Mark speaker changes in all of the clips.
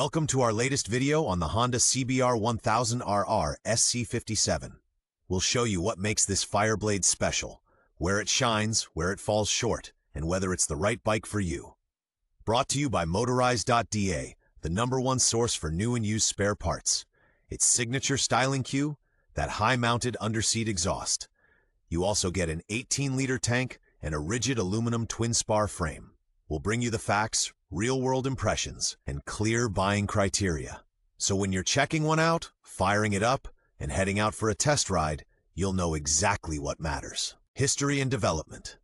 Speaker 1: Welcome to our latest video on the Honda CBR1000RR SC57. We'll show you what makes this Fireblade special, where it shines, where it falls short, and whether it's the right bike for you. Brought to you by Motorize.da, the #1 source for new and used spare parts. Its signature styling cue, that high-mounted underseat exhaust. You also get an 18-liter tank and a rigid aluminum twin-spar frame. We'll bring you the facts, real-world impressions, and clear buying criteria. So when you're checking one out, firing it up, and heading out for a test ride, you'll know exactly what matters. History and development.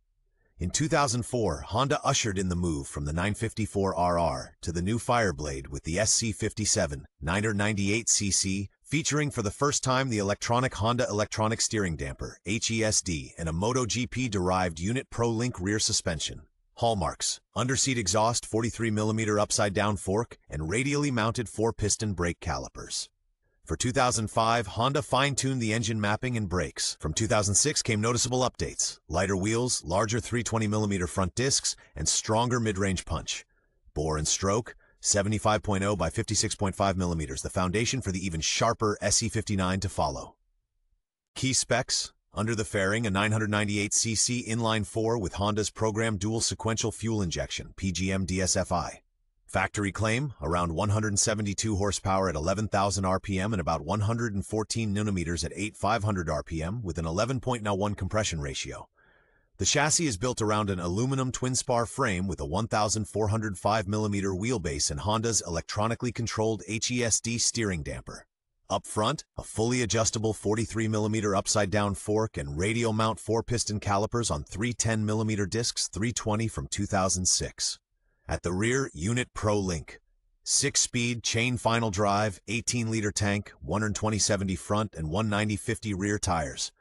Speaker 1: In 2004, Honda ushered in the move from the 954RR to the new Fireblade with the SC57 998cc, featuring for the first time the electronic Honda Electronic Steering Damper, HESD, and a MotoGP-derived Unit Pro Link rear suspension. Hallmarks: underseat exhaust, 43mm upside-down fork, and radially mounted 4-piston brake calipers. For 2005, Honda fine-tuned the engine mapping and brakes. From 2006 came noticeable updates: lighter wheels, larger 320mm front discs, and stronger mid-range punch. Bore and stroke: 75.0 by 56.5mm, the foundation for the even sharper SC59 to follow. Key specs: under the fairing, a 998cc inline-4 with Honda's programmed dual sequential fuel injection, PGM DSFI. Factory claim: around 172 horsepower at 11,000 RPM and about 114 Nm at 8,500 RPM with an 11.1 compression ratio. The chassis is built around an aluminum twin-spar frame with a 1,405mm wheelbase and Honda's electronically controlled HESD steering damper. Up front, a fully adjustable 43mm upside-down fork and radial mount 4-piston calipers on 310mm discs, 320 from 2006. At the rear, Unit Pro Link. 6-speed chain final drive, 18-liter tank, 120/70 front and 190/50 rear tires.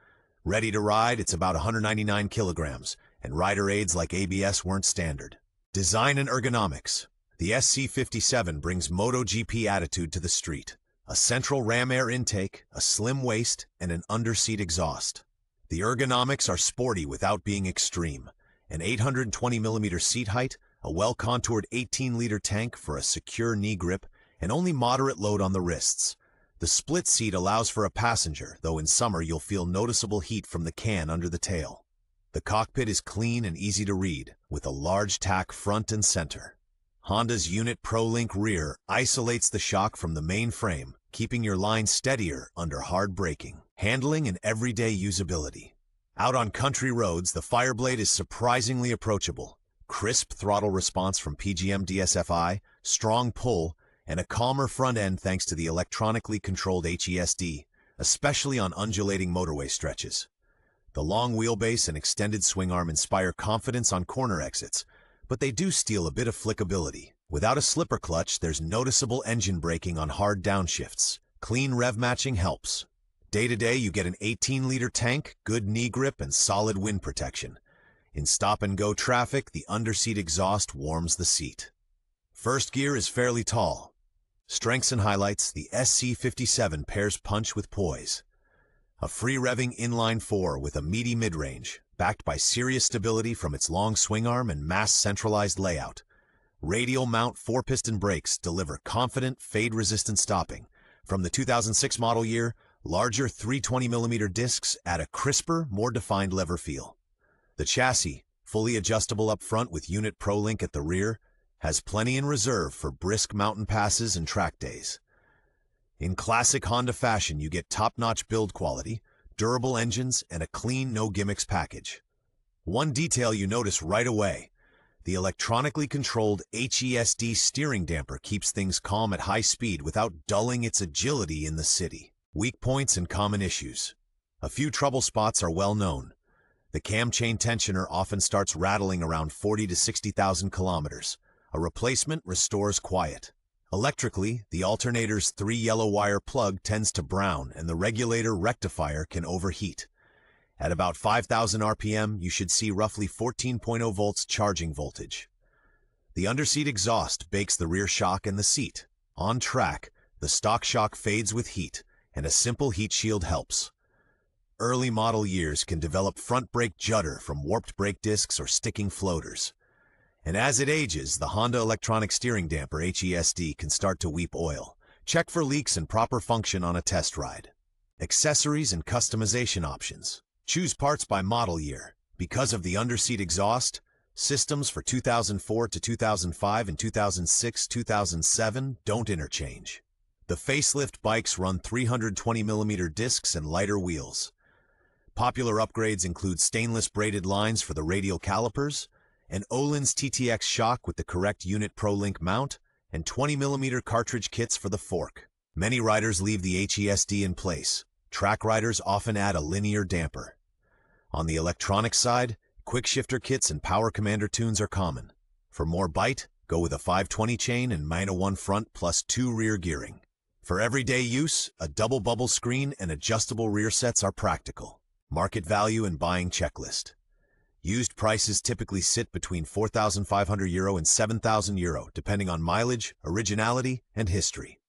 Speaker 1: Ready to ride, it's about 199 kilograms, and rider aids like ABS weren't standard. Design and ergonomics. The SC57 brings MotoGP attitude to the street. A central ram air intake, a slim waist, and an underseat exhaust. The ergonomics are sporty without being extreme. An 820mm seat height, a well-contoured 18-liter tank for a secure knee grip, and only moderate load on the wrists. The split seat allows for a passenger, though in summer you'll feel noticeable heat from the can under the tail. The cockpit is clean and easy to read, with a large tack front and center. Honda's Unit Pro Link rear isolates the shock from the main frame, keeping your line steadier under hard braking. Handling and everyday usability. Out on country roads, the Fireblade is surprisingly approachable. Crisp throttle response from PGM DSFI, strong pull, and a calmer front end thanks to the electronically controlled HESD, especially on undulating motorway stretches. The long wheelbase and extended swing arm inspire confidence on corner exits, but they do steal a bit of flickability. Without a slipper clutch, there's noticeable engine braking on hard downshifts. Clean rev matching helps. Day-to-day, you get an 18-liter tank, good knee grip, and solid wind protection. In stop-and-go traffic, the underseat exhaust warms the seat. First gear is fairly tall. Strengths and highlights: the SC57 pairs punch with poise. A free-revving inline-4 with a meaty mid-range, backed by serious stability from its long swing arm and mass centralized layout. Radial mount 4-piston brakes deliver confident, fade-resistant stopping. From the 2006 model year, larger 320mm discs add a crisper, more defined lever feel. The chassis, fully adjustable up front with Unit Pro Link at the rear, has plenty in reserve for brisk mountain passes and track days. In classic Honda fashion, you get top-notch build quality, durable engines, and a clean, no-gimmicks package. One detail you notice right away: the electronically controlled HESD steering damper keeps things calm at high speed without dulling its agility in the city. Weak points and common issues. A few trouble spots are well known. The cam chain tensioner often starts rattling around 40 to 60,000 kilometers. A replacement restores quiet. Electrically, the alternator's 3 yellow wire plug tends to brown and the regulator rectifier can overheat. At about 5,000 RPM, you should see roughly 14.0 volts charging voltage. The underseat exhaust bakes the rear shock and the seat. On track, the stock shock fades with heat, and a simple heat shield helps. Early model years can develop front brake judder from warped brake discs or sticking floaters. And as it ages, the Honda electronic steering damper HESD can start to weep oil. Check for leaks and proper function on a test ride. Accessories and customization options. Choose parts by model year. Because of the underseat exhaust, systems for 2004 to 2005 and 2006-2007 don't interchange. The facelift bikes run 320mm discs and lighter wheels. Popular upgrades include stainless braided lines for the radial calipers, an Öhlins TTX shock with the correct unit ProLink mount, and 20mm cartridge kits for the fork. Many riders leave the HESD in place. Track riders often add a linear damper. On the electronic side, quick shifter kits and power commander tunes are common. For more bite, go with a 520 chain and -1 front plus 2 rear gearing. For everyday use, a double bubble screen and adjustable rear sets are practical. Market value and buying checklist. Used prices typically sit between €4,500 and €7,000, depending on mileage, originality, and history.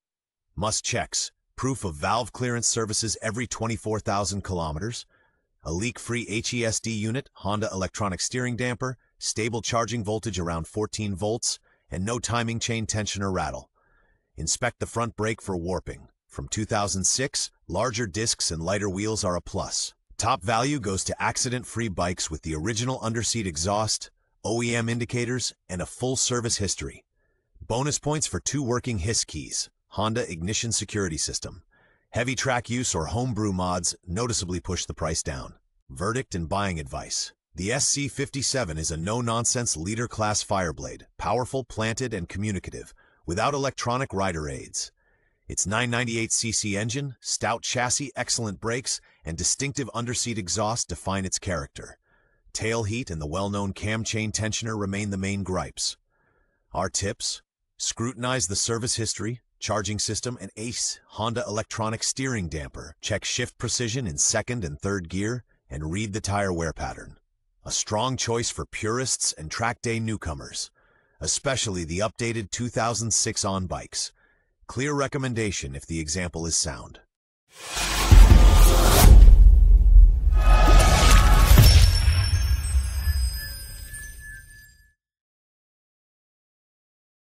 Speaker 1: Must checks: proof of valve clearance services every 24,000 kilometers, a leak-free HESD unit, Honda electronic steering damper, stable charging voltage around 14 volts, and no timing chain tension or rattle. Inspect the front brake for warping. From 2006, larger discs and lighter wheels are a plus. Top value goes to accident-free bikes with the original underseat exhaust, OEM indicators, and a full service history. Bonus points for 2 working HISS keys, Honda ignition security system. Heavy track use or homebrew mods noticeably push the price down. Verdict and buying advice. The SC57 is a no-nonsense leader-class fireblade, powerful, planted, and communicative, without electronic rider aids. Its 998cc engine, stout chassis, excellent brakes, and distinctive underseat exhaust define its character. Tail heat and the well-known cam chain tensioner remain the main gripes. Our tips: scrutinize the service history, charging system, and ACE Honda electronic steering damper. Check shift precision in 2nd and 3rd gear, and read the tire wear pattern. A strong choice for purists and track day newcomers, especially the updated 2006 on bikes. Clear recommendation if the example is sound.